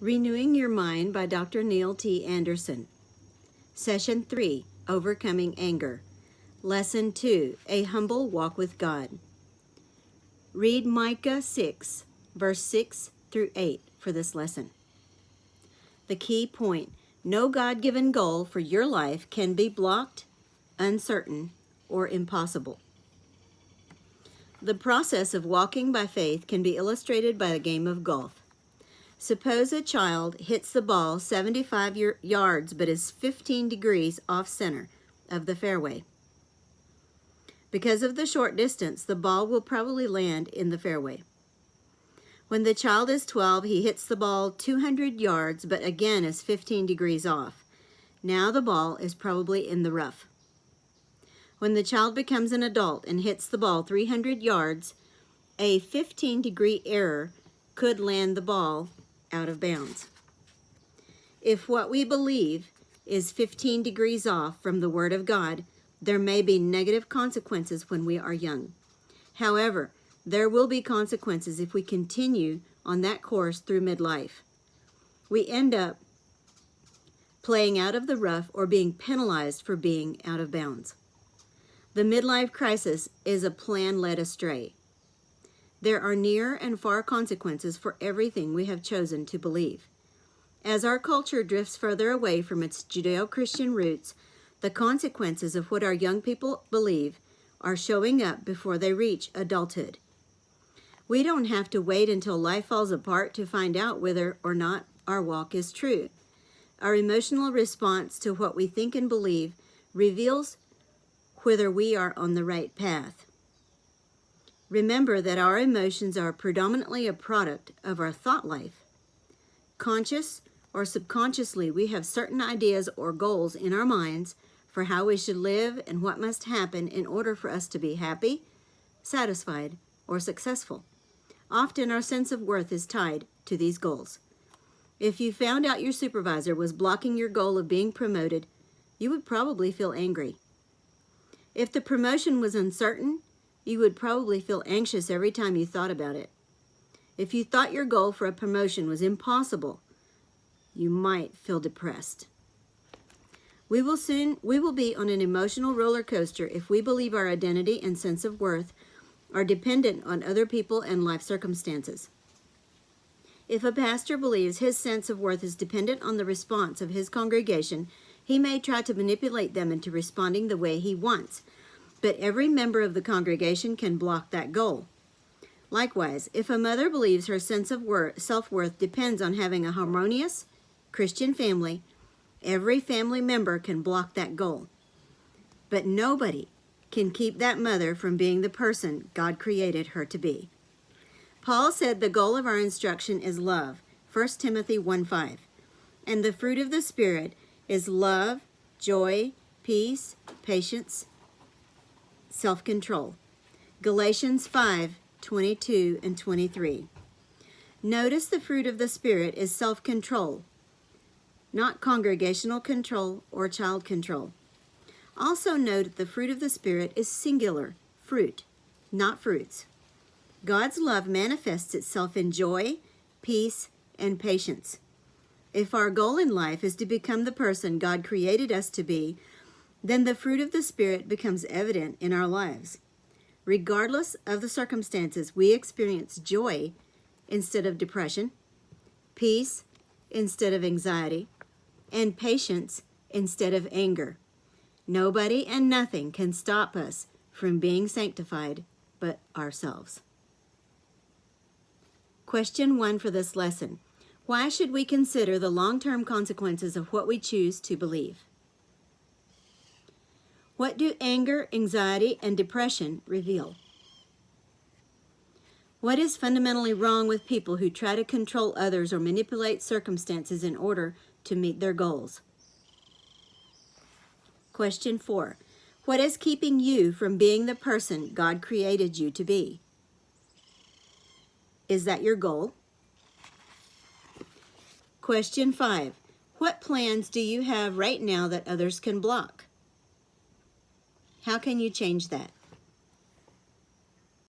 Renewing Your Mind by Dr. Neil T. Anderson. Session 3, Overcoming Anger. Lesson 2, A Humble Walk with God. Read Micah 6, verse 6 through 8 for this lesson. The key point: no God-given goal for your life can be blocked, uncertain, or impossible. The process of walking by faith can be illustrated by a game of golf. Suppose a child hits the ball 75 yards but is 15 degrees off center of the fairway. Because of the short distance, the ball will probably land in the fairway. When the child is 12, he hits the ball 200 yards but again is 15 degrees off. Now the ball is probably in the rough. When the child becomes an adult and hits the ball 300 yards, a 15-degree error could land the ball out of bounds. If what we believe is 15 degrees off from the Word of God, there may be negative consequences when we are young. However, there will be consequences if we continue on that course through midlife. We end up playing out of the rough or being penalized for being out of bounds. The midlife crisis is a plan led astray. There are near and far consequences for everything we have chosen to believe. As our culture drifts further away from its Judeo-Christian roots, the consequences of what our young people believe are showing up before they reach adulthood. We don't have to wait until life falls apart to find out whether or not our walk is true. Our emotional response to what we think and believe reveals whether we are on the right path. Remember that our emotions are predominantly a product of our thought life. Conscious or subconsciously, we have certain ideas or goals in our minds for how we should live and what must happen in order for us to be happy, satisfied, or successful. Often our sense of worth is tied to these goals. If you found out your supervisor was blocking your goal of being promoted, you would probably feel angry. If the promotion was uncertain, you would probably feel anxious every time you thought about it. If you thought your goal for a promotion was impossible, you might feel depressed. We will be on an emotional roller coaster if we believe our identity and sense of worth are dependent on other people and life circumstances. If a pastor believes his sense of worth is dependent on the response of his congregation, he may try to manipulate them into responding the way he wants. But every member of the congregation can block that goal. Likewise, if a mother believes her sense of self-worth depends on having a harmonious Christian family, every family member can block that goal. But nobody can keep that mother from being the person God created her to be. Paul said the goal of our instruction is love, 1 Timothy 1:5. And the fruit of the Spirit is love, joy, peace, patience, self-control. Galatians 5:22 and 23. Notice the fruit of the Spirit is self-control, not congregational control or child control. Also note the fruit of the Spirit is singular, fruit, not fruits. God's love manifests itself in joy, peace, and patience. If our goal in life is to become the person God created us to be, then the fruit of the Spirit becomes evident in our lives. Regardless of the circumstances, we experience joy instead of depression, peace instead of anxiety, and patience instead of anger. Nobody and nothing can stop us from being sanctified but ourselves. Question 1 for this lesson: why should we consider the long-term consequences of what we choose to believe? What do anger, anxiety, and depression reveal? What is fundamentally wrong with people who try to control others or manipulate circumstances in order to meet their goals? Question 4. What is keeping you from being the person God created you to be? Is that your goal? Question 5. What plans do you have right now that others can block? How can you change that?